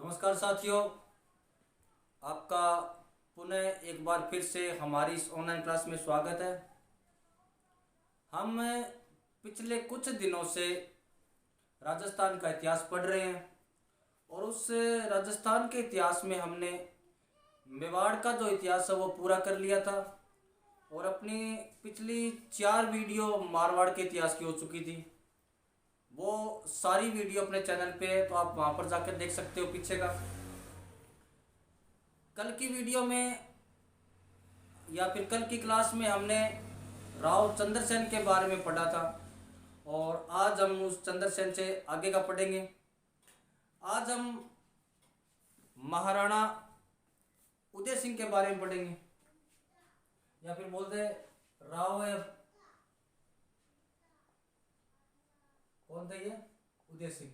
नमस्कार साथियों, आपका पुनः एक बार फिर से हमारी इस ऑनलाइन क्लास में स्वागत है। हम पिछले कुछ दिनों से राजस्थान का इतिहास पढ़ रहे हैं और उस राजस्थान के इतिहास में हमने मेवाड़ का जो इतिहास है वो पूरा कर लिया था और अपनी पिछली 4 वीडियो मारवाड़ के इतिहास की हो चुकी थी। वो सारी वीडियो अपने चैनल पे है, तो आप वहाँ पर जाकर देख सकते हो पीछे का। कल की वीडियो में या फिर कल की क्लास में हमने राव चंद्रसेन के बारे में पढ़ा था और आज हम उस चंद्रसेन से आगे का पढ़ेंगे। आज हम महाराणा उदय सिंह के बारे में पढ़ेंगे या फिर बोलते हैं राव कौन था ये? उदय सिंह,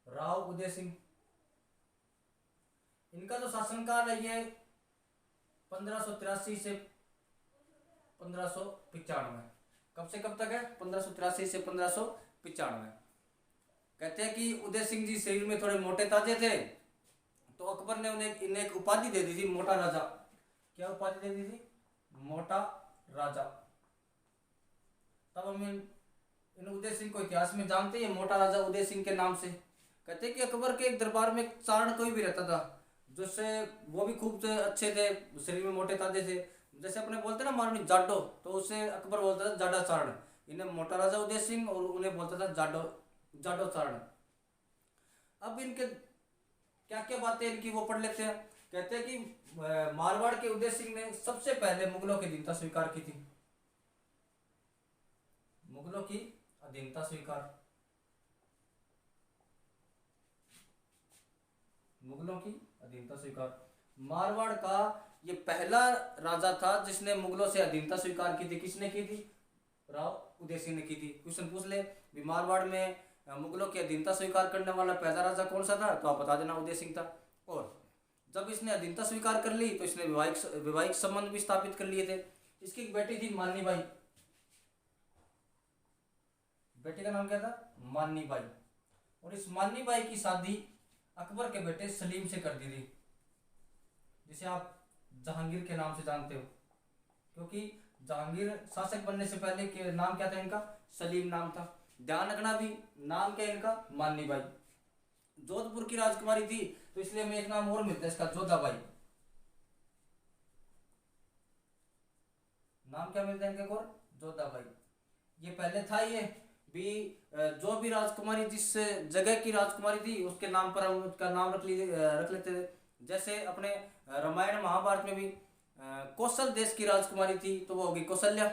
राव उदय सिंह। इनका जो शासनकाल है ये 1583 से 1595। कब से कब तक है? 1583 से 1595। कहते हैं कि उदय सिंह जी शरीर में थोड़े मोटे ताजे थे, तो अकबर ने इन्हें एक उपाधि दे दी थी, मोटा राजा। क्या उपाधि दे दी थी? मोटा राजा। तब हम इन उदय सिंह को इतिहास में जानते हैं, मोटा राजा उदय सिंह के नाम से। कहते हैं कि अकबर के एक दरबार में एक चारण कोई भी रहता था, जिससे वो भी खूब अच्छे थे, शरीर में मोटे ताजे थे। जैसे अपने बोलते ना मारनी जाडो, तो उससे अकबर बोलता था जाडा चारण। इन्हें मोटा राजा उदय सिंह और उन्हें बोलता था जाडो जाडो चारण। अब इनके क्या क्या बातें इनकी वो पढ़ लेते हैं। कहते हैं कि मारवाड़ के उदय सिंह ने सबसे पहले मुगलों की अधीनता स्वीकार की थी। मुगलों की अधीनता स्वीकार, मुगलों की अधीनता स्वीकार। मारवाड़ का ये पहला राजा था जिसने मुगलों से अधीनता स्वीकार की थी। किसने की थी? राव उदय सिंह ने की थी। क्वेश्चन पूछ ले भी मारवाड़ में मुगलों की अधीनता स्वीकार करने वाला पहला राजा कौन सा था, तो आप बता देना उदय सिंह था। और जब इसने अधीनता स्वीकार कर ली तो इसने वैवाहिक संबंध भी स्थापित कर लिए थे। इसकी एक बेटी थी माननी बाई। बेटे का नाम क्या था? माननी बाई। और इस माननी बाई की शादी अकबर के बेटे सलीम से कर दी थी, जिसे आप जहांगीर के नाम से जानते हो, क्योंकि जहांगीर शासक बनने से पहले के नाम क्या था इनका? सलीम नाम था। ध्यान रखना भी, नाम क्या है इनका? माननी बाई। जोधपुर की राजकुमारी थी, तो इसलिए हमें एक नाम और मिलता है इसका, जोधाबाई। नाम क्या मिलता है इनके और? जोधाबाई। ये पहले था ये भी, जो भी राजकुमारी जिस जगह की राजकुमारी थी उसके नाम पर हम उसका नाम रख लेते थे। जैसे अपने रामायण महाभारत में भी कौशल देश की राजकुमारी थी तो वो होगी कौशल्या।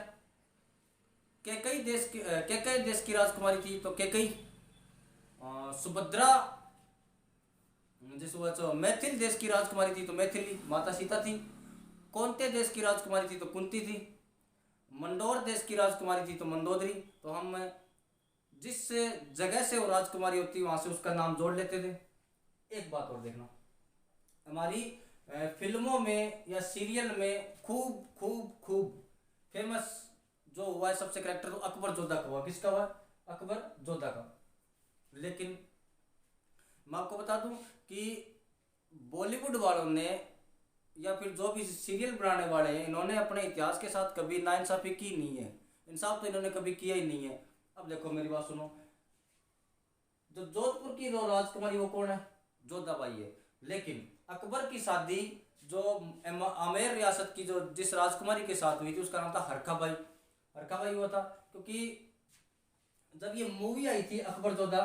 कैकई देश की राजकुमारी थी तो कैकई। सुभद्रा जैसे मैथिल देश की राजकुमारी थी तो मैथिली माता सीता थी। कौंते देश की राजकुमारी थी तो कुंती थी। मंदोर देश की राजकुमारी थी तो मंदोदरी। तो हम जिस जगह से वो राजकुमारी होती वहां से उसका नाम जोड़ लेते थे। एक बात और देखना, हमारी फिल्मों में या सीरियल में खूब खूब खूब फेमस जो हुआ है सबसे करेक्टर, तो अकबर जोधा का हुआ। किसका हुआ? अकबर जोधा का। लेकिन मैं आपको बता दूं कि बॉलीवुड वालों ने या फिर जो भी सीरियल बनाने वाले हैं, इन्होंने अपने इतिहास के साथ कभी नाइंसाफी की नहीं है। इंसाफ तो इन्होंने कभी किया ही नहीं है। अब देखो मेरी बात सुनो, जो जोधपुर की जो राजकुमारी वो कौन है? जोधाबाई है। लेकिन अकबर की शादी जो आमेर रियासत की जो जिस राजकुमारी के साथ हुई थी उसका नाम था हरखाबाई। हरखाबाई हुआ था क्योंकि जब ये मूवी आई थी अकबर जोधा,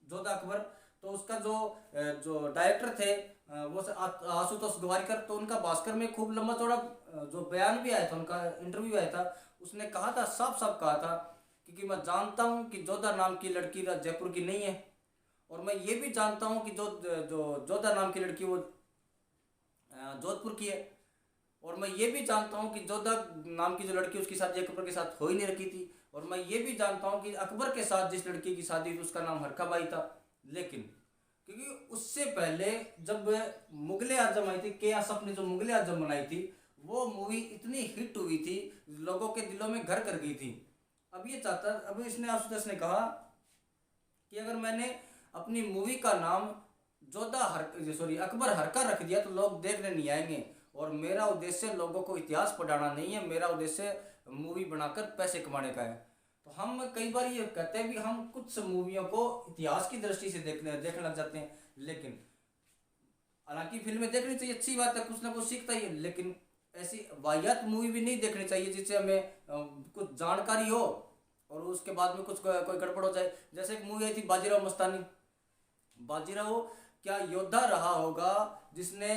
जोधा अकबर, तो उसका जो डायरेक्टर थे वो आशुतोष गोवारिकर, तो उनका भास्कर में खूब लंबा चौड़ा जो बयान भी आया था, उनका इंटरव्यू आया था। उसने कहा था, साफ साफ कहा था, क्योंकि मैं जानता हूं कि जोधा नाम की लड़की जयपुर की नहीं है, और मैं ये भी जानता हूं कि जो जोधा नाम की लड़की वो जोधपुर की है, और मैं ये भी जानता हूं कि जोधा नाम की जो लड़की उसकी शादी अकबर के साथ हो ही नहीं रखी थी, और मैं ये भी जानता हूं कि अकबर के साथ जिस लड़की की शादी थी उसका नाम हरखाबाई था। लेकिन क्योंकि उससे पहले जब मुगले आजम आई थी, के आसफ ने जो मुगले आजम बनाई थी, वो मूवी इतनी हिट हुई थी, लोगों के दिलों में घर कर गई थी। अब इसने आशुतोष ने कहा कि अगर मैंने अपनी मूवी का नाम अकबर हरका रख दिया तो लोग देखने नहीं आएंगे। और मेरा उद्देश्य लोगों को इतिहास पढ़ाना नहीं है, मेरा उद्देश्य मूवी बनाकर पैसे कमाने का है। तो हम कई बार ये कहते हैं भी हम कुछ मूवियों को इतिहास की दृष्टि से देखने लग जाते हैं, लेकिन हालांकि फिल्में देखनी चाहिए, अच्छी बात है, कुछ ना कुछ सीखता ही है, लेकिन ऐसी वाहियात मूवी भी नहीं देखनी चाहिए जिससे हमें कुछ जानकारी हो और उसके बाद में कुछ कोई गड़बड़ हो जाए। जैसे एक मूवी आई थी बाजीराव मस्तानी। बाजीराव क्या योद्धा रहा होगा जिसने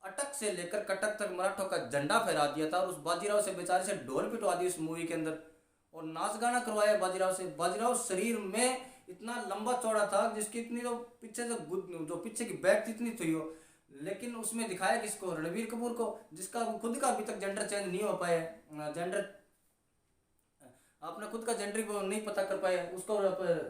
अटक से लेकर कटक तक मराठों का झंडा फहरा दिया था, और उस बाजीराव से बेचारे से ढोल पिटवा दी उस मूवी के अंदर, और नाच गाना करवाया बाजीराव से। बाजीराव शरीर में इतना लंबा चौड़ा था जिसकी इतनी तो पीछे जो पीछे की बैक थी इतनी थी हो, लेकिन उसमें दिखाया किसको, रणबीर कपूर को, जिसका खुद का अभी तक जेंडर चेंज नहीं हो पाया, जेंडर आपने खुद का जेंडर नहीं पता कर पाया, उसको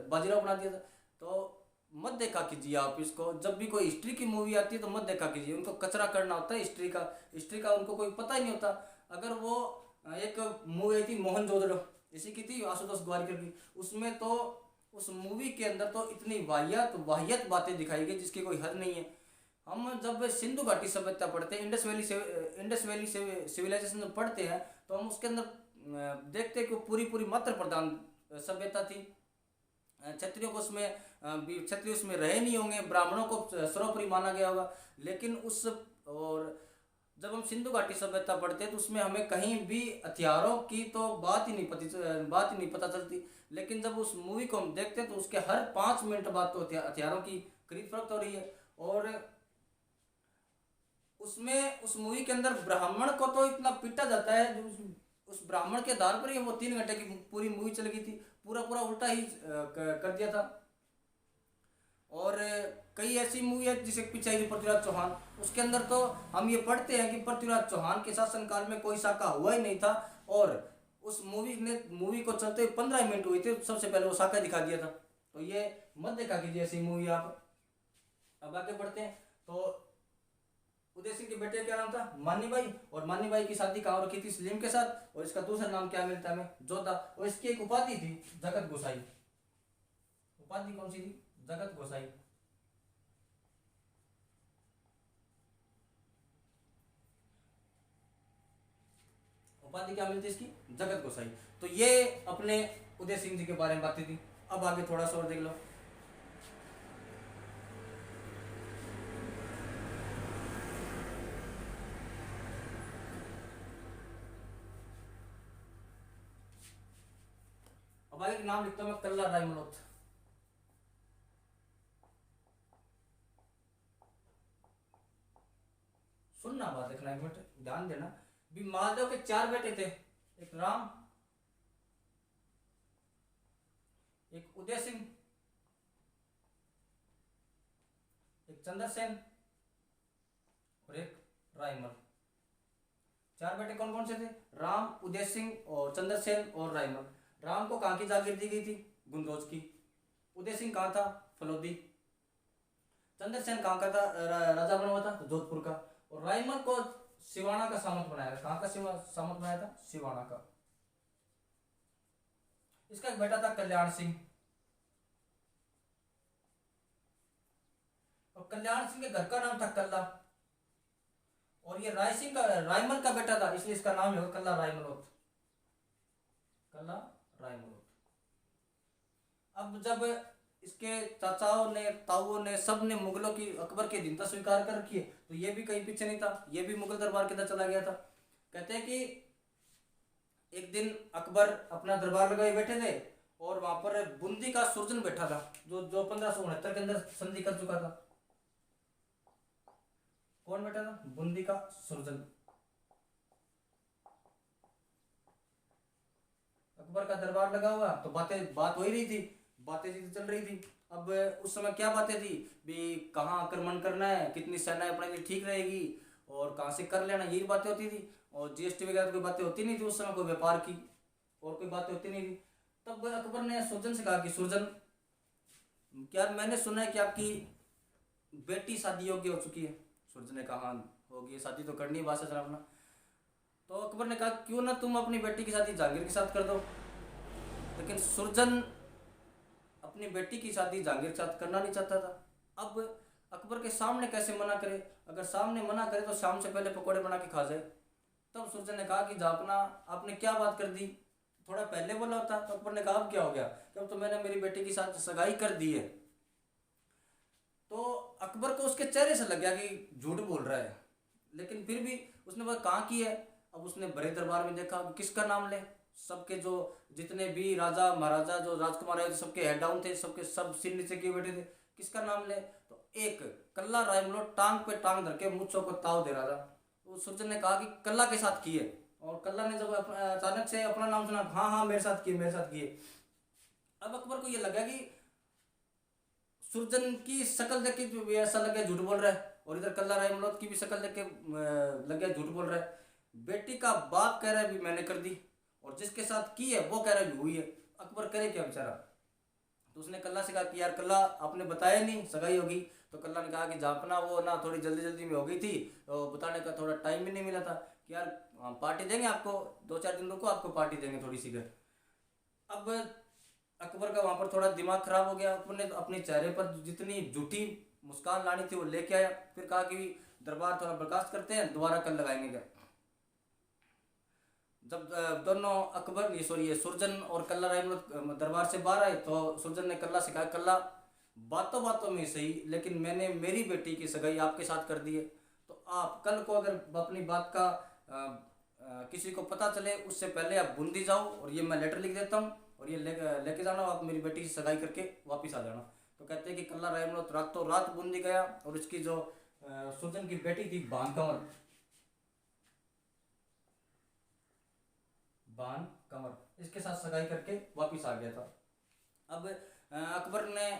बाजीराव बना दिया था। तो मत देखा कीजिए आप इसको, जब भी कोई हिस्ट्री की मूवी आती है तो मत देखा कीजिए, उनको कचरा करना होता है हिस्ट्री का उनको कोई पता ही नहीं होता। अगर वो एक मूवी आई थी मोहनजोदड़ो, इसी की थी, आशुतोष गोवारिकर की, उसमें तो उस मूवी के अंदर तो इतनी वाहियात बातें दिखाई गई जिसकी कोई हद नहीं है। हम जब सिंधु घाटी सभ्यता पढ़ते हैं, इंडस वैली सिविलाइजेशन पढ़ते हैं, तो हम उसके अंदर देखते हैं कि पूरी पूरी मात्र प्रधान सभ्यता थी। क्षत्रियों को क्षत्रिय उसमें रहे नहीं होंगे, ब्राह्मणों को सर्वोपरि माना गया होगा, लेकिन और जब हम सिंधु घाटी सभ्यता पढ़ते हैं तो उसमें हमें कहीं भी हथियारों की तो बात ही नहीं पता चलती, लेकिन जब उस मूवी को हम देखते हैं तो उसके हर 5 मिनट बाद तो हथियारों की खरीद फरोख्त हो रही है। और उसमें उस मूवी के अंदर ब्राह्मण को तो इतना पीटा जाता है, उस ब्राह्मण के आधार पर ही वो 3 घंटे की पूरी मूवी चल गई थी, पूरा उल्टा ही कर दिया था। और कई ऐसी मूवी है जिसे पीछे आई थी पृथ्वीराज चौहान, उसके अंदर तो हम ये पढ़ते हैं कि पृथ्वीराज चौहान के शासनकाल में कोई शाखा हुआ ही नहीं था, और उस मूवी को चलते हुए 15 मिनट हुए थे, सबसे पहले वो शाखा दिखा दिया था। तो ये मत देखा कीजिए ऐसी मूवी आप। अब आगे बढ़ते हैं। तो उदय सिंह के बेटे क्या नाम था, मानी बाई, और मानी बाई की शादी कहाँ रखी थी, सलीम के साथ, और इसका दूसरा नाम क्या मिलता है हमें, जोधा। और इसकी एक उपाधि थी जगत गोसाई। उपाधि कौन सी थी, जगत गोसाई। उपाधि क्या मिलती इसकी, जगत गोसाई। तो ये अपने उदय सिंह जी के बारे में बातें थी। अब आगे थोड़ा सा और देख लो। अब आगे नाम लिखता हूं मैं, कल्ला रायमलोथ। सुनना बात, देखना एक मिनट ध्यान देना भी। महादेव के 4 बेटे थे, एक राम, एक उदय सिंह, एक चंद्रसेन और एक रायमल। 4 बेटे कौन कौन से थे, राम, उदय सिंह और चंद्रसेन और रायमल। राम को कहाँ की जागीर दी गई थी, गुंदोज की। उदय सिंह कहाँ था, फलोदी। चंद्रसेन कहाँ का था, राजा बना हुआ था जोधपुर का। और रायमल को सिवाना का सामंत बनाया था। कहाँ का सामंत बनाया था, सिवाना का। इसका एक बेटा था कल्याण सिंह, और कल्याण सिंह के घर का नाम था कल्ला, और ये रायमल का बेटा था, इसलिए इसका नाम है कल्ला रायमलोथ। कल्ला रायमलोथ। अब जब इसके चाचाओं ने, ताऊओं ने, सब ने मुगलों की, अकबर की अधीनता स्वीकार कर रखी है, तो ये भी कहीं पीछे नहीं था, ये भी मुगल दरबार के अंदर चला गया था। कहते हैं कि एक दिन अकबर अपना दरबार लगाए बैठे थे, और वहां पर बूंदी का सुरजन बैठा था, जो 1569 के अंदर संधि कर चुका था। कौन बैठा था, बूंदी का सुरजन। अकबर का दरबार लगा हुआ, तो बात हो ही रही थी, बातें चल रही थी। अब उस समय क्या बातें थी भी, कहाँ आक्रमण करना है, कितनी सेना अपने लिए ठीक रहेगी, और कहाँ से कर लेना, यही बातें होती थी। और जीएसटी वगैरह कोई बातें होती नहीं थी उस समय, कोई व्यापार की और कोई बातें होती नहीं थी। तब अकबर ने सुरजन से कहा कि सुरजन, क्या मैंने सुना है कि आपकी बेटी शादी योग्य हो चुकी है। सुरजन ने कहा हाँ होगी, शादी तो करनी है बादशाह साहब ना। तो अकबर ने कहा क्यों ना तुम अपनी बेटी की शादी जहांगीर के साथ कर दो। लेकिन सुरजन अपनी बेटी की शादी जहांगीर के साथ करना नहीं चाहता था। अब अकबर के सामने कैसे मना करे, अगर सामने मना करे तो शाम से पहले पकौड़े बना के खा जाए। तब सुरजन ने कहा कि जापना आपने क्या बात कर दी, थोड़ा पहले बोला होता। तो अकबर ने कहा अब क्या हो गया, अब तो मैंने मेरी बेटी के साथ सगाई कर दी है। तो अकबर को उसके चेहरे से लग गया कि झूठ बोल रहा है, लेकिन फिर भी उसने वह कहाँ की है। अब उसने बड़े दरबार में देखा किसका नाम ले, सबके जो जितने भी राजा महाराजा जो राजकुमार आए थे सबके हेड डाउन थे, सबके सब सिर नीचे किए बैठे थे, किसका नाम ले। तो एक कल्ला रायमलो टांग पे टांग धर के मुच्छों को ताव दे रहा था। तो सुरजन ने कहा कि कल्ला के साथ किए, और कल्ला ने जब अचानक से अपना नाम सुना, हाँ हाँ मेरे साथ किए मेरे साथ किए। अब अकबर को ये लगा कि सुरजन की शक्ल देख के भी ऐसा लग गया झूठ बोल रहा है, और इधर कल्ला रायमलोत की भी शक्ल देख के लग गया झूठ बोल रहा है। बेटी का बाप कह रहा है भी मैंने कर दी, और जिसके साथ की है वो कह रहा है भी हुई है। अकबर करे क्या बेचारा। तो उसने कल्ला से कहा कि यार कल्ला आपने बताया नहीं सगाई होगी। तो कल्ला ने कहा कि जापना वो ना थोड़ी जल्दी जल्दी में हो गई थी, तो बताने का थोड़ा टाइम भी नहीं मिला था कि यार पार्टी देंगे आपको, 2-4 दिन रुको आपको पार्टी देंगे थोड़ी सी घर। अब अकबर का वहाँ पर थोड़ा दिमाग खराब हो गया, अपने अपने चेहरे पर जितनी झूठी मुस्कान लानी थी वो लेके आया। फिर कहा कि दरबार थोड़ा बर्खास्त करते हैं, दोबारा कल लगाएंगे क्या। जब दोनों अकबर ये सुरजन और कल्ला रायमल दरबार से बाहर आए तो सुरजन ने कल्ला से कहा, कल्ला बातों बातों में सही, लेकिन मैंने मेरी बेटी की सगाई आपके साथ कर दी है, तो आप कल को अगर अपनी बात का किसी को पता चले उससे पहले आप बूंदी जाओ, और ये मैं लेटर लिख देता हूँ, और ये लेके जाना, आप मेरी बेटी की सगाई करके वापस आ जाना। तो कहते हैं कि कल्ला रायमल रातों रात बूंदी गया, और उसकी जो सुरजन की बेटी थी बान कंवर इसके साथ सगाई करके वापस आ गया था। अब अकबर ने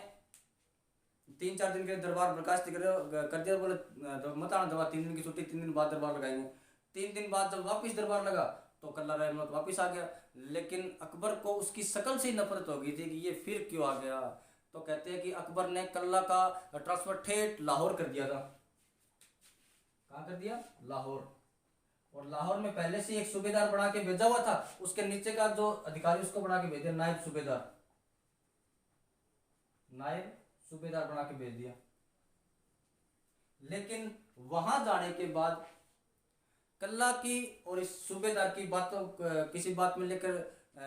3-4 दिन के दरबार बर्खास्त कर दिया, बोले मत आना दरबार, 3 दिन की छुट्टी, 3 दिन बाद दरबार लगाएंगे। 3 दिन बाद जब वापस दरबार लगा तो कल्ला रायमल वापस आ गया, लेकिन अकबर को उसकी शक्ल से ही नफरत हो गई थी कि ये फिर क्यों आ गया। तो कहते हैं कि अकबर ने कल्ला का ट्रांसफर ठेठ लाहौर कर दिया था। कहाँ कर दिया, लाहौर। और लाहौर में पहले से एक सूबेदार बना के भेजा हुआ था, उसके नीचे का जो अधिकारी उसको बना के भेज दिया नायब सूबेदार, नायब सूबेदार बना के भेज दिया। लेकिन वहां जाने के बाद कल्ला की और इस सूबेदार की बातों किसी बात में लेकर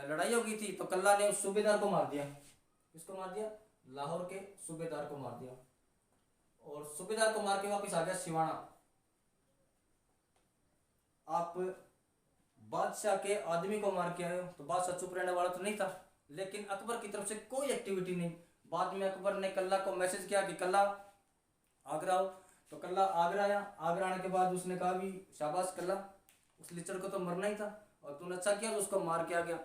लड़ाई हो गई थी, तो कल्ला ने उस सूबेदार को मार दिया। किसको मार दिया, लाहौर के सूबेदार को मार दिया, और सूबेदार को मार के वापस आ गया सिवाना। आप बादशाह के आदमी को मार के आए हो, तो बादशाह चुप रहने वाला तो नहीं था, लेकिन अकबर की तरफ से कोई एक्टिविटी नहीं। बाद में अकबर ने कल्ला को मैसेज किया कि कल्ला आगरा आओ, तो कल्ला आगरा आया। आगरा आने के बाद उसने कहा भी शाबाश कल्ला, उस लिचड़ को तो मरना ही था, और तूने अच्छा किया तो उसको मार के आ गया।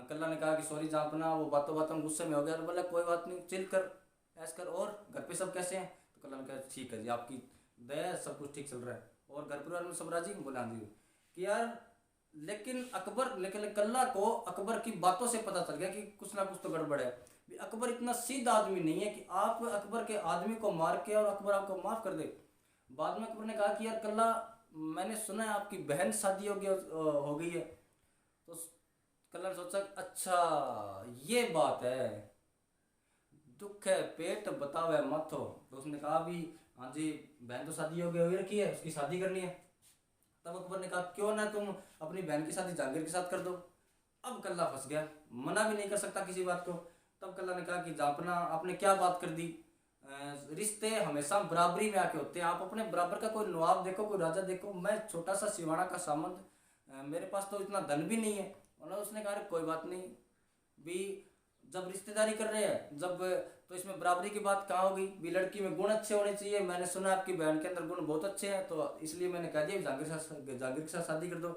कल्ला ने कहा कि सॉरी जापना, वो बातों बातों गुस्से में हो गया। बोला कोई बात नहीं, चिल कर, ऐस कर, और घर पे सब कैसे हैं। तो कल्ला ने कहा ठीक है जी, आपकी दया सब कुछ ठीक चल रहा है, और घर परिवार में सब राजी। बोला हाँ जी। कि यार लेकिन कल्ला को अकबर की बातों से पता चल गया कि कुछ ना कुछ तो गड़बड़ है। अकबर इतना सीधा आदमी नहीं है कि आप अकबर के आदमी को मार के और अकबर आपको माफ कर दे। बाद में अकबर ने कहा कि यार कल्ला, मैंने सुना है आपकी बहन शादी हो गई है। तो कल्ला ने सोचा अच्छा ये बात है, दुख है पेट बतावे मत हो। तो उसने कहा भी हाँ जी बहन तो शादी हो गई रखी है, उसकी शादी करनी है। तब अकबर ने कहा क्यों ना तुम अपनी बहन की शादी जहांगीर के साथ कर दो। अब कल्ला फंस गया, मना भी नहीं कर सकता किसी बात को। तब कल्ला ने कहा कि जापना आपने क्या बात कर दी, रिश्ते हमेशा बराबरी में आके होते हैं, आप अपने बराबर का कोई नवाब देखो, कोई राजा देखो, मैं छोटा सा सिवाना का सामंत, मेरे पास तो इतना धन भी नहीं है। और उसने कहा कोई बात नहीं भी, जब रिश्तेदारी कर रहे हैं जब तो इसमें बराबरी की बात कहाँ होगी भी, लड़की में गुण अच्छे होने चाहिए, मैंने सुना आपकी बहन के अंदर गुण बहुत अच्छे हैं, तो इसलिए मैंने कह दिया जहांगीर के साथ शादी कर दो।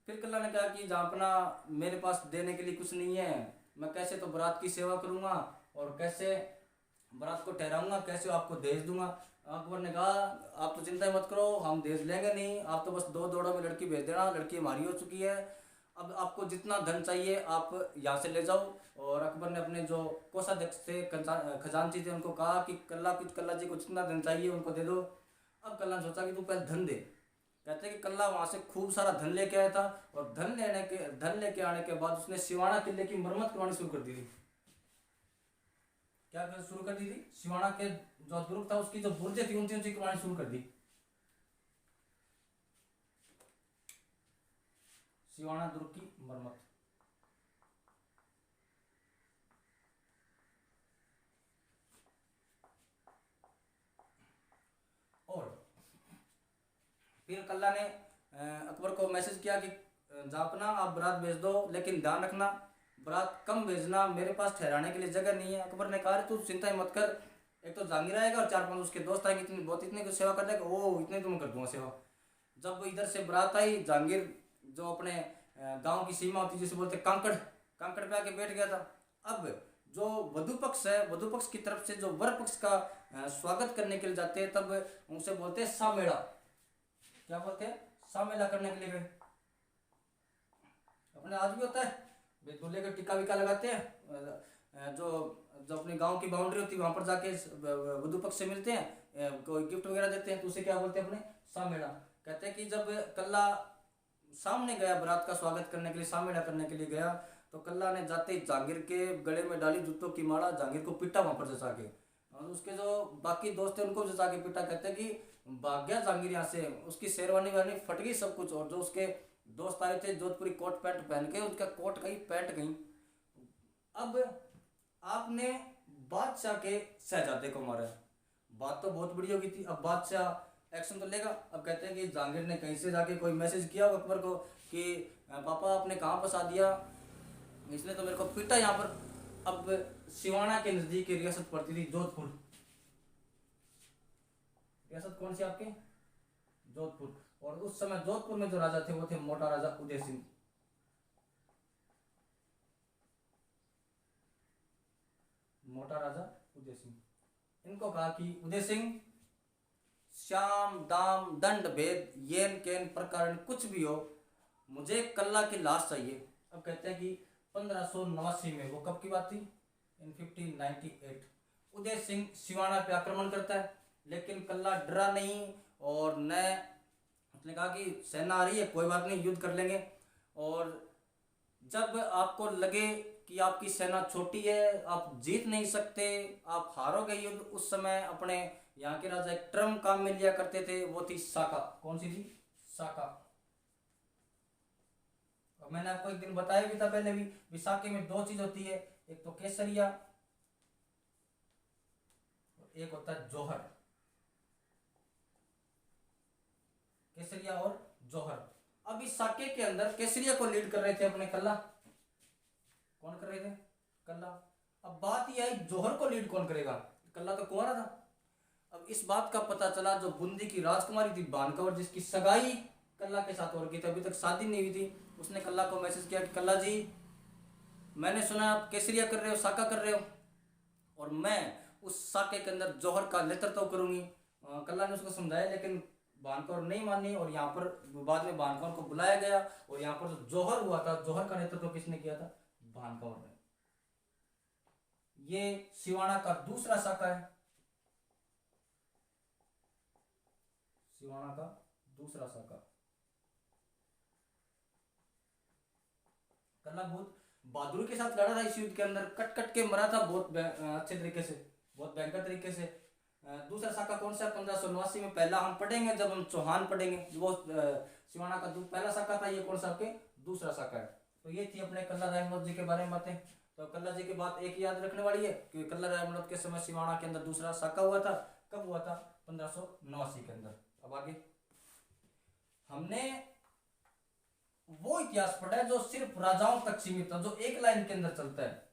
फिर कल्ला ने कहा कि जापना मेरे पास देने के लिए कुछ नहीं है, मैं कैसे तो बारात की सेवा करूँगा और कैसे बारात को ठहराऊंगा, कैसे आपको दहेज दूंगा। अकबर ने कहा आप तो चिंता मत करो, हम दहेज लेंगे नहीं, आप तो बस 2 दौड़ों में लड़की भेज देना, लड़की हमारी हो चुकी है, अब आपको जितना धन चाहिए आप यहाँ से ले जाओ। और अकबर ने अपने जो कोषाध्यक्ष थे खजांची थे उनको कहा कि कल्ला जी को जितना धन चाहिए उनको दे दो। अब कल्ला ने सोचा कि तू पहले धन दे। कहते हैं कि कल्ला वहाँ से खूब सारा धन लेके आया था, और धन लेके आने के बाद उसने सिवाना किले की मरम्मत करवानी शुरू कर दी थी। क्या शुरू कर दी थी, सिवाना के जो दुर्ग था उसकी जो बुर्जें थी ऊंची ऊंची करवानी शुरू कर दी। सिवाना दुर्ग की मरम्मत। और फिर कल्ला ने अकबर को मैसेज किया कि जापना आप बारात भेज दो, लेकिन ध्यान रखना बारात कम भेजना, मेरे पास ठहराने के लिए जगह नहीं है। अकबर ने कहा तू चिंता ही मत कर, एक तो जहांगीर आएगा और 4-5 उसके दोस्त आएंगे, इतनी बहुत इतने की सेवा कर देगा, ओ इतने तुम कर दूंगा सेवा। जब इधर से बारात आई, जहांगीर जो अपने गांव की सीमा होती जिसे बोलते कांकड़, कांकड़ पे आके बैठ गया था। अब जो वधु पक्ष है, वधु पक्ष की तरफ से जो वर पक्ष का स्वागत करने के लिए जाते हैं, तब उनसे बोलते हैं सामेड़ा। क्या बोलते हैं, सामेला करने के लिए गए। अपने आज भी होता है, वे दूल्हे का टिक्का विका लगाते हैं, जो जो अपने गांव की बाउंड्री होती है वहां पर जाके वधु पक्ष से मिलते हैं, कोई गिफ्ट वगैरह देते हैं, तो उसे क्या बोलते हैं अपने सामेड़ा। कहते हैं कि जब कल्ला सामने गया बारात का स्वागत करने के लिए, सामेड़ा करने के लिए गया, तो कल्ला ने जाते ही जहांगीर के गले में डाली जूतों की माला, जहांगीर को पिटा वहां पर जचा के, और उसके जो बाकी दोस्त थे उनको जचा के पिटा। कहते हैं कि भाग गया जहांगीर यहाँ से, उसकी शेरवानी वानी फट गई सब कुछ, और जो उसके दोस्त आए थे जोधपुरी कोट पैंट पहन के, उनका कोट गई पैंट गई। अब आपने बादशाह के शहजादे को मारा, बात तो बहुत बड़ी होगी थी, अब बादशाह एक्शन तो लेगा। अब कहते हैं कि जहांगीर ने कहीं से जाके कोई मैसेज किया अकबर को कि पापा आपने कहाँ फंसा दिया, इसने तो मेरे को पीटा यहाँ पर। अब सिवाना के नजदीक रियासत पड़ती थी जोधपुर। रियासत कौन सी आपके, जोधपुर। और उस समय जोधपुर में जो राजा थे वो थे मोटा राजा उदय सिंह। मोटा राजा उदय सिंह। इनको कहा कि उदय सिंह, श्याम दाम दंड भेद येन केन प्रकरण कुछ भी हो, मुझे कल्ला की लाश चाहिए। अब कहते हैं कि 1589 में, वो कब की बात थी, इन 1598, उदय सिंह सिवाना पे आक्रमण करता है, लेकिन कल्ला डरा नहीं, और न उसने कहा कि सेना आ रही है, कोई बात नहीं, युद्ध कर लेंगे। और जब आपको लगे कि आपकी सेना छोटी है, आप जीत नहीं सकते, आप हारोगे युद्ध, उस समय अपने यहाँ के राजा एक टर्म काम में लिया करते थे, वो थी साका। कौन सी थी, साका। और मैंने आपको एक दिन बताया भी था पहले भी, विसाखे में 2 चीज होती है, एक तो केसरिया, एक होता है जोहर। केसरिया और जोहर। अब इस साके के अंदर केसरिया को लीड कर रहे थे अपने कल्ला। कौन कर रहे थे, कल्ला। अब बात यह आई जोहर को लीड कौन करेगा, कल्ला तो कुंवारा था। अब इस बात का पता चला, जो बूंदी की राजकुमारी थी बानकवर, जिसकी सगाई कल्ला के साथ हो रखी थी, अभी तक शादी नहीं हुई थी, उसने कल्ला को मैसेज किया कि कल्ला जी, मैंने सुना आप केसरिया कर रहे हो, साका कर रहे हो, और मैं उस साके के अंदर जोहर का नेतृत्व करूंगी। कल्ला ने उसको समझाया, लेकिन बानकौर नहीं मानी, और यहाँ पर बाद में बानकौर को बुलाया गया, और यहाँ पर जो जोहर हुआ था, जोहर का नेतृत्व किसने किया था, बानकौर ने। ये सिवाना का दूसरा साका है, सिवाना का दूसरा साका। कल्ला बहुत बहादुरी के साथ लड़ा था इस युद्ध के अंदर, कट कट के मरा था बहुत अच्छे तरीके से, बहुत भयंकर तरीके से। दूसरा साका कौन सा, 1589 में पहला हम पढ़ेंगे जब हम चौहान पढ़ेंगे, वो सिवाना का पहला साका था, ये कौन सा आपके दूसरा साका है। तो ये थी अपने कल्ला रायमोद जी के बारे में बातें। तो कल्ला जी की बात एक याद रखने वाली है कि कल्ला रायमोद के समय सिवाना के अंदर दूसरा साका हुआ था। कब हुआ था, 1589 के अंदर। अब आगे हमने वो इतिहास पढ़ा है जो सिर्फ राजाओं तक सीमित था, जो एक लाइन के अंदर चलता है।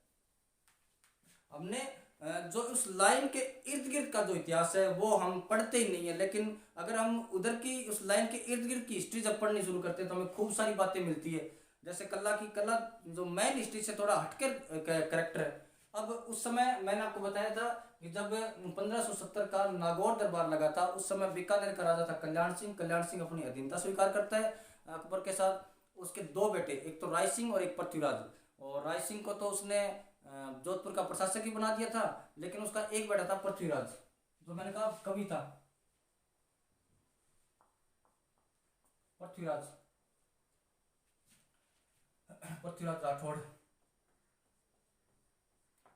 हमने जो उस लाइन के इर्द गिर्द का जो इतिहास है वो हम पढ़ते ही नहीं है, लेकिन अगर हम उधर की उस लाइन के इर्द गिर्द की हिस्ट्री जब पढ़नी शुरू करते हैं तो हमें खूब सारी बातें मिलती है। जैसे कल्ला जो मेन हिस्ट्री से थोड़ा हटके कैरेक्टर है। अब उस समय मैंने आपको बताया था कि जब 1570 का नागौर दरबार लगा था, उस समय बीकानेर का राजा था कल्याण सिंह। कल्याण सिंह अपनी अधीनता स्वीकार करता है अकबर के साथ। उसके 2 बेटे, एक तो राय सिंह और एक पृथ्वीराज। और राय सिंह को तो उसने जोधपुर का प्रशासक ही बना दिया था, लेकिन उसका एक बेटा था पृथ्वीराज, जो मैंने कहा कवि था, पृथ्वीराज राठौड़।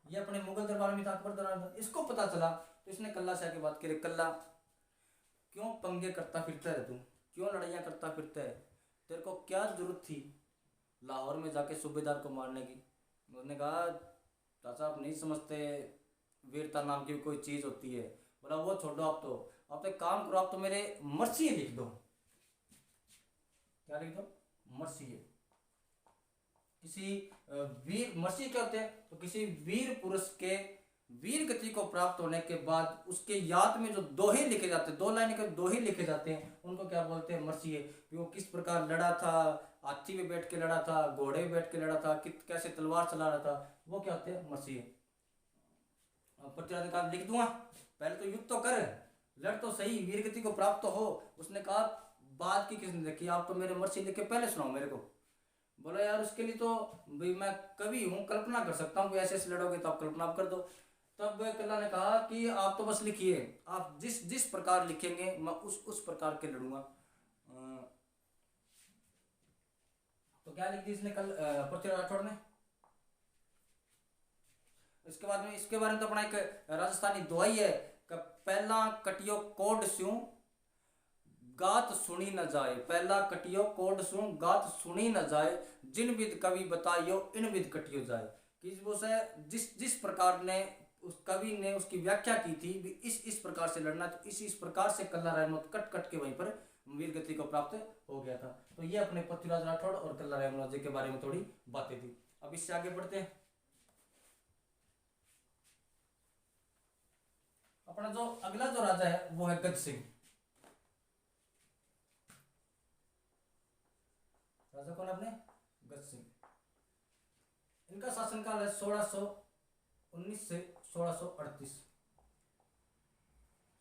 ये अपने मुगल दरबार में था, अकबर दरबार में था। इसको पता चला तो इसने कल्ला शाह की बात करी, कल्ला क्यों पंगे करता फिरता है, तू क्यों लड़ाइयाँ करता फिरता है, तेरे को क्या जरूरत थी लाहौर में जाके सूबेदार को मारने की। उन्होंने कहा चाचा आप नहीं समझते, वीरता नाम की भी कोई चीज़ होती है। बोला वो छोड़ो, आप तो एक काम करो, आप तो मेरे मर्सी लिख दो। क्या लिख दो? मर्सी। किसी वीर, मर्सी क्या होते हैं, तो किसी वीर पुरुष के वीर गति को प्राप्त होने के बाद उसके याद में जो दोहे लिखे जाते हैं, 2 लाइन के दोहे लिखे जाते हैं, उनको क्या बोलते हैं? मर्सिये। वो किस प्रकार लड़ा था, हाथी में बैठ के लड़ा था, घोड़े में बैठ के लड़ा था, कैसे तलवार चला रहा था, वो क्या होते हैं? मर्सिये। पृथ्वीराज का लिख दूंगा, पहले तो युद्ध तो कर, लड़ तो सही, वीर गति को प्राप्त तो हो। उसने कहा बात की किसने देखी, आप तो मेरे मर्सी लिख के पहले सुनाओ मेरे को। बोला यार उसके लिए तो भाई मैं कवि हूँ, कल्पना कर सकता हूँ, ऐसे ऐसे लड़ोगे तो आप कल्पना कर दो। तब कल्ला ने कहा कि आप तो बस लिखिए, आप जिस जिस प्रकार लिखेंगे मैं उस प्रकार के लड़ूंगा। तो क्या लिख दी इसने कल पृथ्वीराज राठौड़ ने। इसके बाद में इसके बारे में तो अपना एक राजस्थानी दुआई है कि पहला कटियो कोड स्यूं गात सुनी न जाए, पहला कटियो कोड स्यूं गात सुनी न जाए, जिन विद कवि बताइयो इन विद कटियो जाए। कि वो से जिस जिस प्रकार ने उस कवि ने उसकी व्याख्या की थी भी इस प्रकार से लड़ना, तो इस प्रकार से कल्ला रहमत कट कट के वहीं पर वीर गति को प्राप्त हो गया था। तो ये अपने पृथ्वीराज राठौड़ और कल्ला रहमत जी के बारे में थोड़ी बातें थी। अब इससे आगे बढ़ते हैं। अपना जो अगला जो राजा है वो है गज सिंह। राजा कौन अपने? गज सिंह। इनका शासनकाल है 1619 से 1638।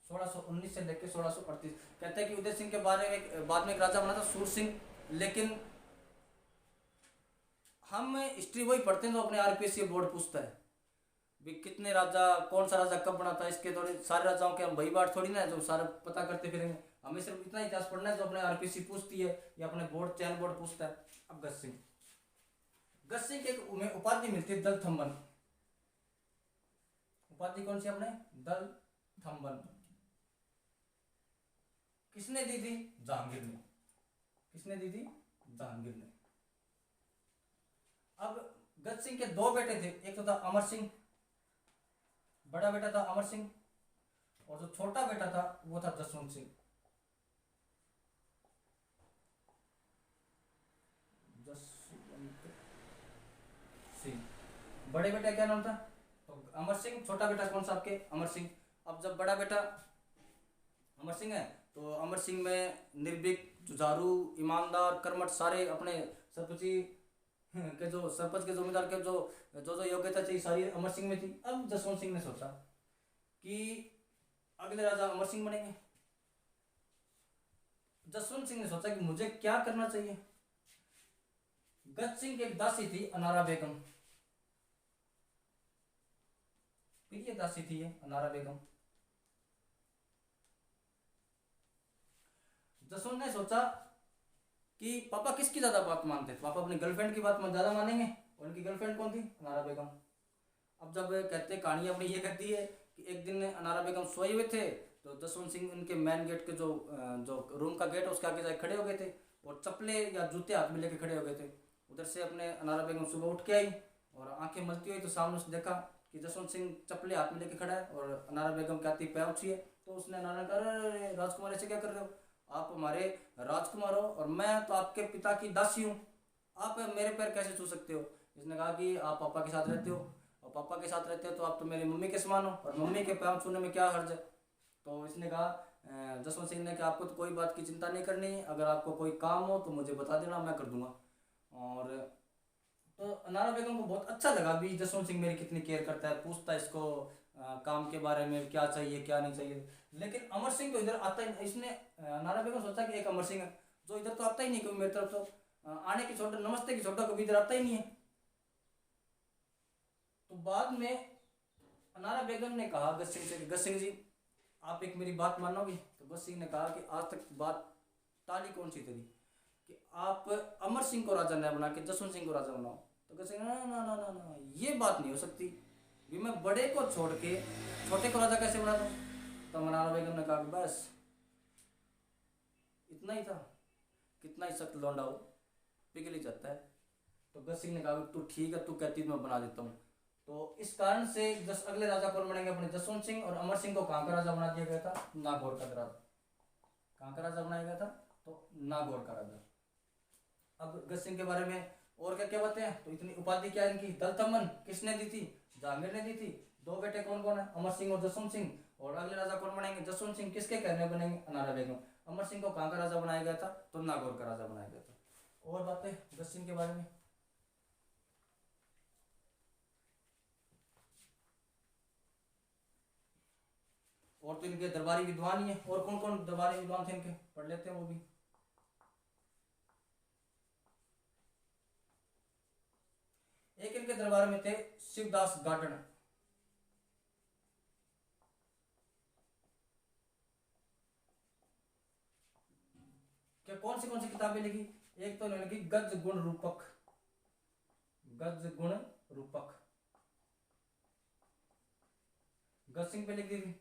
1619 से लेकर 1638। कहते हैं कि उदय सिंह के बारे में बाद में एक राजा बना था सूर सिंह, लेकिन हम हिस्ट्री वही पढ़ते हैं जो अपने आरपीएससी बोर्ड पूछता है भी कितने राजा, कौन सा राजा कब बना था। इसके थोड़े सारे राजाओं के हम वही बात थोड़ी ना जो सारा पता करते फिरेंगे, हमें सिर्फ इतना इतिहास पढ़ना है जो अपने आरपीएससी पूछती है या अपने बोर्ड चैनल बोर्ड पूछता है। अब गज सिंह, गज सिंह के एक उपाधि मिलती है दल थम्बन। उपाधि कौन सी? अपने दल थम्बन। किसने दी थी? जहांगीर ने। किसने दी थी? जहांगीर ने। अब गज सिंह के 2 बेटे थे, एक तो था अमर सिंह, बड़ा बेटा था अमर सिंह, और जो छोटा बेटा था वो था जसवंत सिंह। जसवंत सिंह बड़े बेटा क्या नाम था? तो अमर सिंह। छोटा बेटा कौन सा आपके? अमर सिंह। अब जब बड़ा बेटा अमर सिंह है तो अमर सिंह में निर्भीक, जुझारू, ईमानदार, कर्मठ सारे अपने सरपंची के जो सरपंच के जमींदार के जो योग्यता थी सारी अमर सिंह में थी। अब जसवंत सिंह ने सोचा कि अगले राजा अमर सिंह बनेंगे। जसवंत सिंह ने सोचा कि मुझे क्या करना चाहिए। गज सिंह की एक दासी थी अनारा बेगम, प्रिय दासी थी ये अनारा बेगम। जसवंत ने सोचा कि पापा किसकी ज्यादा बात मानते थे। पापा अपनी गर्लफ्रेंड की बात ज्यादा मानेंगे, और उनकी गर्लफ्रेंड कौन थी? अनारा बेगम। अब जब कहते कहानी अपनी ये कहती है कि एक दिन अनारा बेगम सोए हुए थे तो जसवंत सिंह उनके मेन गेट के जो रूम का गेट है उसके आगे जाके खड़े हो गए थे और चप्पले या जूते हाथ में लेके खड़े हो गए थे। उधर से अपने अनारा बेगम सुबह उठ के आई और आंखें मलती हुई तो सामने उसने देखा कि जसवंत सिंह चप्पले हाथ में लेके खड़ा है और अनारा बेगम कहती पैर उठी है। तो उसने अनारा कहा अरे राजकुमार ऐसे क्या कर रहे हो, आप हमारे राजकुमार हो और मैं तो आपके पिता की दासी हूँ, आप मेरे पैर कैसे छू सकते हो। इसने कहा कि आप पापा के साथ रहते हो और पापा के साथ रहते हो तो आप तो मेरी मम्मी के समान हो और मम्मी के पैर छूने में क्या हर्ज है। तो इसने कहा जसवंत सिंह ने कि आपको तो कोई बात की चिंता नहीं करनी, अगर आपको कोई काम हो तो मुझे बता देना, मैं कर दूंगा। और तो अनारा बेगम को बहुत अच्छा लगा भी जसवंत सिंह मेरी कितनी केयर करता है, पूछता है इसको काम के बारे में क्या चाहिए क्या नहीं चाहिए। लेकिन अमर सिंह तो इधर आता ही, इसने अनारा बेगम सोचा कि एक अमर सिंह है जो इधर तो आता ही नहीं, क्योंकि मेरी तरफ तो आने की छोटा नमस्ते की छोटा कभी इधर आता ही नहीं है। तो बाद में अनारा बेगम ने कहा गज सिंह से, गज सिंह जी आप एक मेरी बात मानोगे। तो गज सिंह ने कहा कि आज तक बात टाली कौन सी तेरी कि आप अमर सिंह को राजा न बना के जसवंत सिंह को राजा बनाओ। तो गज सिंह ना ना ना ना ना ये बात नहीं हो सकती, भी मैं बड़े को छोड़ के छोटे को राजा कैसे बना दूं? तो मनारा बेगम ने कहा कि बस इतना ही था, कितना ही सख्त लौंडा हो पिघल ही जाता है। तो गज सिंह ने कहा तू ठीक है, तू कहती मैं बना देता हूँ। तो इस कारण से अगले राजा कौन बनेंगे अपने? जसवंत सिंह। और अमर सिंह को कहाँ का राजा बना दिया गया था? नागौर का राजा। कहाँ का राजा बनाया गया था? तो नागौर का राजा। अब गज सिंह के बारे में और क्या क्या बातें हैं? तो इतनी उपाधि क्या है इनकी? दलतमन किसने दी थी? जहांगीर ने दी थी। दो बेटे कौन कौन है? अमर सिंह और जसवंत सिंह। और अगले राजा कौन बनेंगे? जसवंत सिंह किसके कहने बनेंगे? अनारा बेगम। अमर सिंह को कहाँ का राजा बनाया गया था? तो नागौर का राजा बनाया गया था। और बातें गज सिंह के बारे में? और तो इनके दरबारी विद्वान ही है। और कौन कौन दरबारी विद्वान थे इनके? पढ़ लेते हैं वो भी। एक इनके दरबार में थे शिवदास गार्डन। क्या कौन सी किताबें लिखी? एक तो इन्होंने लिखी गज गुण रूपक। गज गुण रूपक गज सिंह पे लिख दी थी।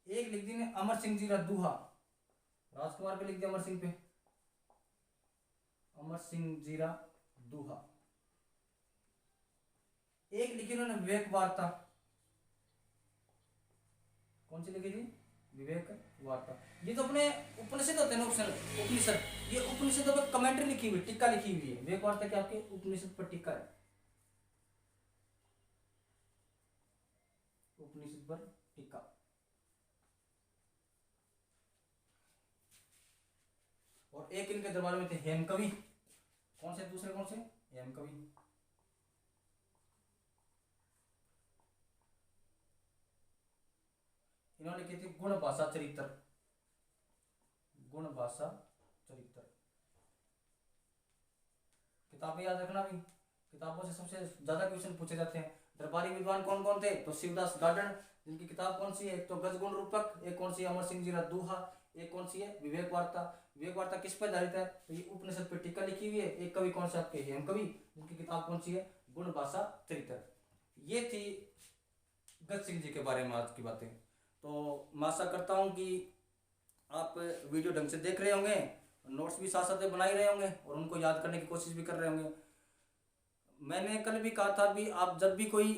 एक लिख दी ने अमर सिंह जी का दूहा। राजकुमार पे लिख दिया अमर सिंह पे, अमर सिंह जीरा दूहा। एक लिखी उन्होंने विवेक वार्ता। कौन सी लिखी थी? विवेक वार्ता। ये तो अपने उपनिषद होते हैं ना, उपनिषद। ये उपनिषदों पर कमेंट्री लिखी हुई, टीका लिखी हुई है। विवेक वार्ता क्या आपके उपनिषद पर टीका है? उपनिषद पर टीका। और एक इनके दरबार में थे हेमकवि। कौन से? दूसरे कौन से? हेमकवि। इन्होंने लिखी थी गुण भाषा चरित्र। गुण भाषा चरित्र। किताबें याद रखना भी, किताबों से सबसे ज्यादा क्वेश्चन पूछे जाते हैं। दरबारी विद्वान कौन कौन थे? तो शिवदास गार्डन, जिनकी किताब कौन सी है? एक तो गजगुण रूपक, एक कौन सी? अमर सिंह जी का दूहा, एक कौन सी है? विवेक वार्ता। विवेक वार्ता किस पर आधारित है? तो ये उपनिषद पर टीका लिखी हुई है। एक कवि कौन सा आपके? हेम कवि, जिनकी किताब कौन सी है? गुण भाषा चरित्र। ये थी गज सिंह जी के बारे में आज की बातें। तो मैं आशा करता हूँ कि आप वीडियो ढंग से देख रहे होंगे, नोट्स भी साथ साथ बना ही रहे होंगे और उनको याद करने की कोशिश भी कर रहे होंगे। मैंने कल भी कहा था भी आप जब भी कोई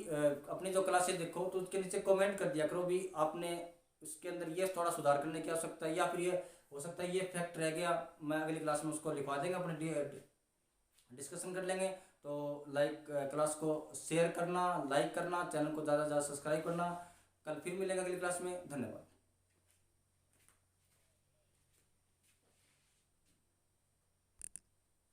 अपनी जो क्लासेस देखो तो उसके नीचे कमेंट कर दिया करो भी आपने इसके अंदर ये थोड़ा सुधार करने की आवश्यकता है, या फिर ये हो सकता है ये फैक्ट रह गया, मैं अगली क्लास में उसको लिखवा देंगे, अपने डिस्कशन कर लेंगे। तो लाइक क्लास को शेयर करना, लाइक करना, चैनल को ज़्यादा से ज़्यादा सब्सक्राइब करना। कल फिर मिलेंगे अगली क्लास में। धन्यवाद।